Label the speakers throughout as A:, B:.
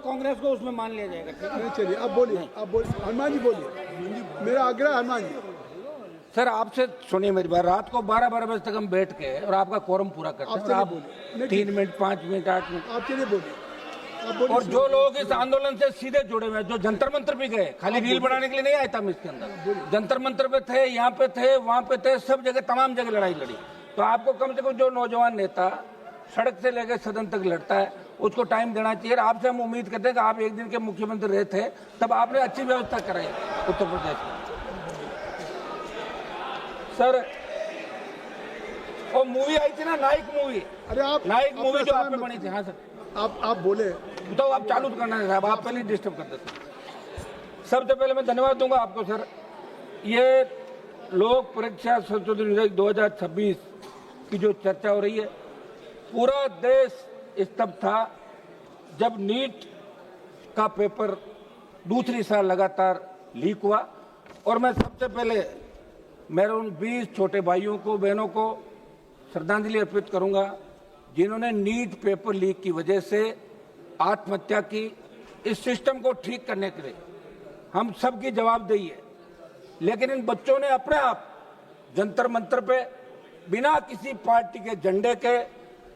A: कांग्रेस को उसमें मान लिया जाएगा। ठीक है,
B: नहीं चलिए, अब बोलिए, अब बोलिए, हनुमान जी बोलिए, मेरा आग्रह हनुमान जी।
A: सर आपसे सुनिए मेरी बात, रात को 12-12 बजे तक हम बैठ के और आपका कोरम पूरा करते हैं,
B: आप चलिए
A: और आप
B: बोलिए।
A: 3 मिनट 5 मिनट 8 मिनट,
B: आप चलिए बोलिए, आप बोलिए।
A: और जो लोग इस आंदोलन से सीधे जुड़े हुए हैं, जो जंतर मंतर भी गए, खाली रील बनाने के लिए नहीं आया था हम इसके अंदर, जंतर मंतर पे थे, यहाँ पे थे, वहां पे थे, सब जगह तमाम जगह लड़ाई लड़ी। तो आपको कम से कम जो नौजवान नेता सड़क से लेकर सदन तक लड़ता है उसको टाइम देना चाहिए। आपसे हम उम्मीद करते हैं कि आप एक दिन के मुख्यमंत्री रहे थे, तब आपने अच्छी व्यवस्था कराई उत्तर प्रदेश में। सर वो मूवी आई थी ना, नायक मूवी,
B: अरे आप
A: नायक मूवी जो आप पे
B: मत-
A: बनी थी। हाँ सर,
B: आप बोले।
A: तो आप चालू करना है साहब, आप पहले डिस्टर्ब कर देते। सबसे पहले मैं धन्यवाद दूंगा आपको सर। ये लोक परीक्षा संशोधन विधेयक 2026 की जो चर्चा हो रही है, पूरा देश स्तब्ध था जब नीट का पेपर दूसरी साल लगातार लीक हुआ। और मैं सबसे पहले मेरे उन 20 छोटे भाइयों को बहनों को श्रद्धांजलि अर्पित करूंगा जिन्होंने नीट पेपर लीक की वजह से आत्महत्या की। इस सिस्टम को ठीक करने के लिए हम सबकी जवाबदेही है, लेकिन इन बच्चों ने अपने आप जंतर मंतर पे बिना किसी पार्टी के झंडे के,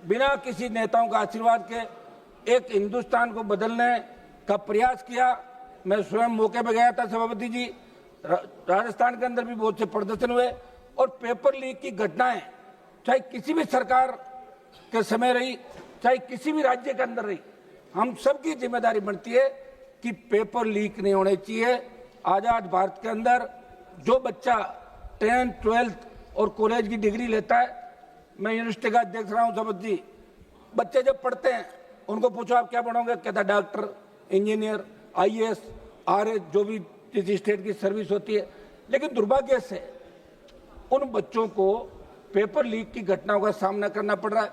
A: बिना किसी नेताओं का आशीर्वाद के एक हिंदुस्तान को बदलने का प्रयास किया। मैं स्वयं मौके पे गया था सभापति जी, राजस्थान के अंदर भी बहुत से प्रदर्शन हुए, और पेपर लीक की घटनाएं चाहे किसी भी सरकार के समय रही, चाहे किसी भी राज्य के अंदर रही, हम सबकी जिम्मेदारी बनती है कि पेपर लीक नहीं होने चाहिए। आजाद भारत के अंदर जो बच्चा 10th 12th और कॉलेज की डिग्री लेता है, मैं यूनिवर्सिटी का अध्यक्ष रहा हूं सभापति जी, बच्चे जब पढ़ते हैं उनको पूछो आप क्या पढ़ोगे, कहता डॉक्टर, इंजीनियर, IAS, RS, जो भी किसी स्टेट की सर्विस होती है। लेकिन दुर्भाग्य से उन बच्चों को पेपर लीक की घटनाओं का सामना करना पड़ रहा है।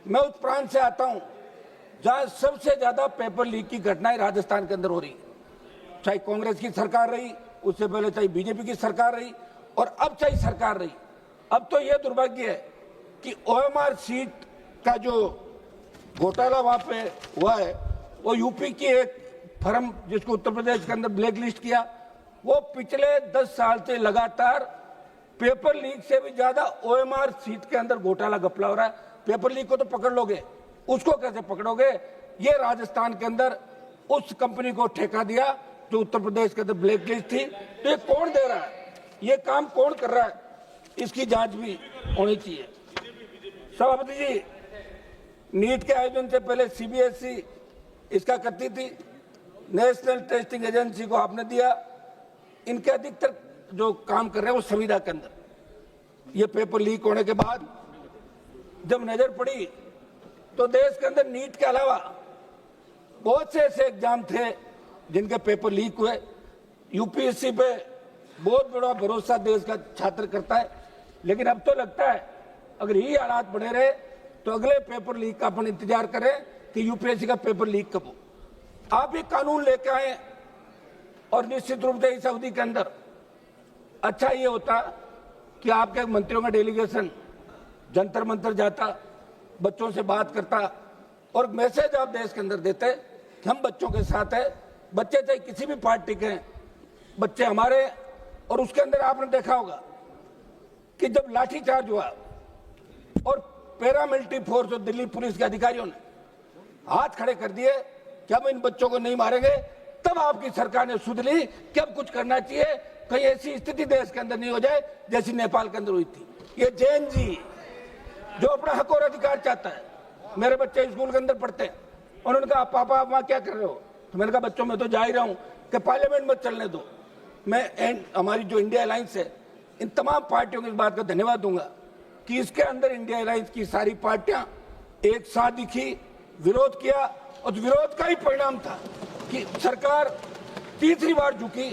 A: मैं उस प्रांत से आता हूं जहां सबसे ज्यादा पेपर लीक की घटनाएं राजस्थान के अंदर हो रही है, चाहे कांग्रेस की सरकार रही, उससे पहले चाहे बीजेपी की सरकार रही, और अब चाहे सरकार रही। अब तो यह दुर्भाग्य है कि OMR सीट का जो घोटाला वहां पे हुआ है, वो यूपी की एक फर्म जिसको उत्तर प्रदेश के अंदर ब्लैक लिस्ट किया, वो पिछले 10 साल से लगातार पेपर लीक से भी ज्यादा OMR सीट के अंदर घोटाला घपला हो रहा है। पेपर लीक को तो पकड़ लोगे, उसको कैसे पकड़ोगे? ये राजस्थान के अंदर उस कंपनी को ठेका दिया जो उत्तर प्रदेश के अंदर ब्लैक लिस्ट थी। तो ये कौन दे रहा है, ये काम कौन कर रहा है, इसकी जांच भी होनी चाहिए। सभापति जी, नीट के आयोजन से पहले CBSE इसका करती थी, नेशनल टेस्टिंग एजेंसी को आपने दिया। इनके अधिकतर जो काम कर रहे हैं वो संविदा के अंदर। ये पेपर लीक होने के बाद जब नजर पड़ी तो देश के अंदर नीट के अलावा बहुत से ऐसे एग्जाम थे जिनके पेपर लीक हुए। UPSC पे बहुत बड़ा भरोसा देश का छात्र करता है, लेकिन अब तो लगता है अगर यही हालात बने रहे तो अगले पेपर लीक का अपन इंतजार करें कि UPSC का पेपर लीक कब हो। आप एक कानून लेके आए, और निश्चित रूप से इस अवधि के अंदर अच्छा ये होता कि आपके मंत्रियों का डेलीगेशन जंतर मंतर जाता, बच्चों से बात करता, और मैसेज आप देश के अंदर देते कि हम बच्चों के साथ है। बच्चे चाहे किसी भी पार्टी के हैं, बच्चे हमारे। और उसके अंदर आपने देखा होगा कि जब लाठीचार्ज हुआ और पैरामिलिट्री फोर्स और दिल्ली पुलिस के अधिकारियों ने हाथ खड़े कर दिए कि हम इन बच्चों को नहीं मारेंगे, तब आपकी सरकार ने सुध ली कि अब कुछ करना चाहिए, कहीं ऐसी स्थिति देश के अंदर नहीं हो जाए जैसी नेपाल के अंदर हुई थी। ये जैन जी जो अपना हक और अधिकार चाहता है, मेरे बच्चे स्कूल के अंदर पढ़ते हैं, उन्होंने कहा पापा आप वहां क्या कर रहे हो? तो मैंने कहा बच्चों में तो जा ही रहा हूं कि पार्लियामेंट मत चलने दो। मैं हमारी जो इंडिया अलायंस है, इन तमाम पार्टियों को इस बात का धन्यवाद दूंगा कि इसके अंदर इंडिया अलायंस की सारी पार्टियां एक साथ दिखी, विरोध किया, और विरोध का ही परिणाम था कि सरकार तीसरी बार झुकी।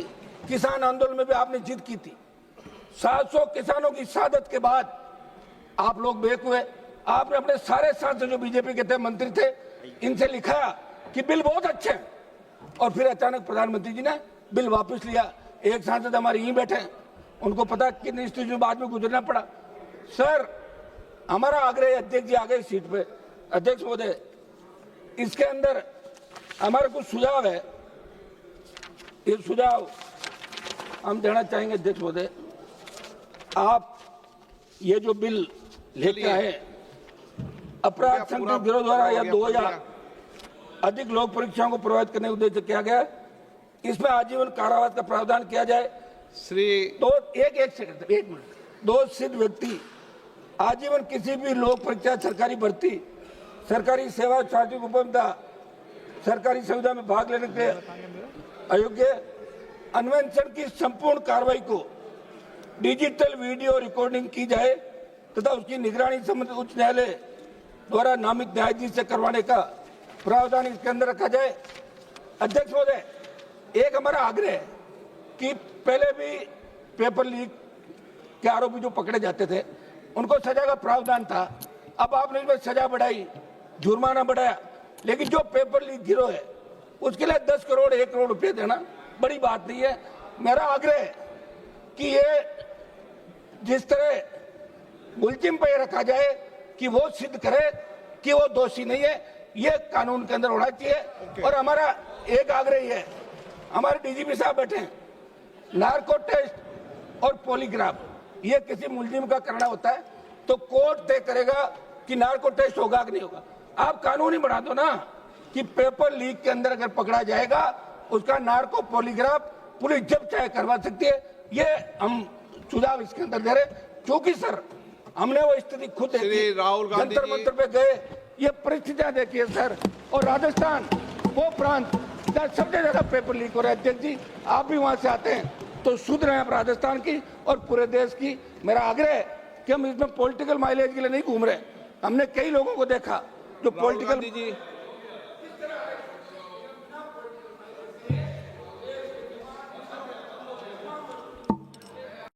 A: किसान आंदोलन में भी आपने जिद की थी। 700 किसानों की शहादत के बाद आप लोग बेक हुए। आपने अपने सारे सांसद जो बीजेपी के थे, मंत्री थे, इनसे लिखा कि बिल बहुत अच्छे हैं, और फिर अचानक प्रधानमंत्री जी ने बिल वापस लिया। एक सांसद हमारे यहीं बैठे हैं, उनको पता कितनी स्थिति बाद में गुजरना पड़ा। सर, हमारा आग्रह, अध्यक्ष जी आ गए सीट पे, अध्यक्ष महोदय, इसके अंदर हमारे कुछ सुझाव है, ये सुझाव हम देना चाहेंगे। अध्यक्ष महोदय, आप ये जो बिल लेके आए, अपराध संगठन गिरोह द्वारा या 2000 अधिक लोक परीक्षाओं को प्रभावित करने के उद्देश्य से किया गया, इसमें आजीवन कारावास का प्रावधान किया जाए।
C: श्री
A: एक मिनट, दो सिद्ध व्यक्ति आजीवन किसी भी लोक परीक्षा, सरकारी भर्ती, सरकारी सेवा, शासकीय उपलब्धता, सरकारी सुविधा में भाग लेने के अयोग्य, अन्वेषण की संपूर्ण कार्रवाई को डिजिटल वीडियो रिकॉर्डिंग की जाए तथा उसकी निगरानी संबंधित उच्च न्यायालय द्वारा नामित न्यायाधीश से करवाने का प्रावधान इसके अंदर रखा जाए। अध्यक्ष महोदय, एक हमारा आग्रह है कि पहले भी पेपर लीक के आरोपी जो पकड़े जाते थे उनको सजा का प्रावधान था, अब आपने इसमें सजा बढ़ाई, जुर्माना बढ़ाया, लेकिन जो पेपर लीक गिरोह है उसके लिए 10 करोड़ 1 करोड़ रुपए देना बड़ी बात नहीं है। मेरा आग्रह है कि ये जिस तरह मुलजिम पे रखा जाए कि वो सिद्ध करे कि वो दोषी नहीं है, ये कानून के अंदर होना चाहिए। और हमारा एक आग्रह है, हमारे डीजीपी साहब बैठे हैं, नार्को टेस्ट और पॉलीग्राफ ये किसी मुलजिम का करना होता है तो कोर्ट तय करेगा कि नार्को टेस्ट होगा कि नहीं होगा। आप कानून ही बना दो ना कि पेपर लीक के अंदर अगर पकड़ा जाएगा उसका नार्को पॉलीग्राफ पुलिस जब चाहे करवा सकती है। ये हम सुझाव इसके अंदर दे रहे, क्योंकि सर हमने वो स्थिति खुद देखी,
C: राहुल गांधी
A: जंतर मंतर पे गए, ये परिस्थितियां देखिए सर। और राजस्थान वो प्रांत जहाँ सबसे ज्यादा पेपर लीक हो रहा है। अध्यक्ष जी, आप भी वहां से आते हैं तो सुध रहे हैं आप राजस्थान की और पूरे देश की। मेरा आग्रह है कि हम इसमें पॉलिटिकल माइलेज के लिए नहीं घूम रहे। हमने कई लोगों को देखा जो पॉलिटिकल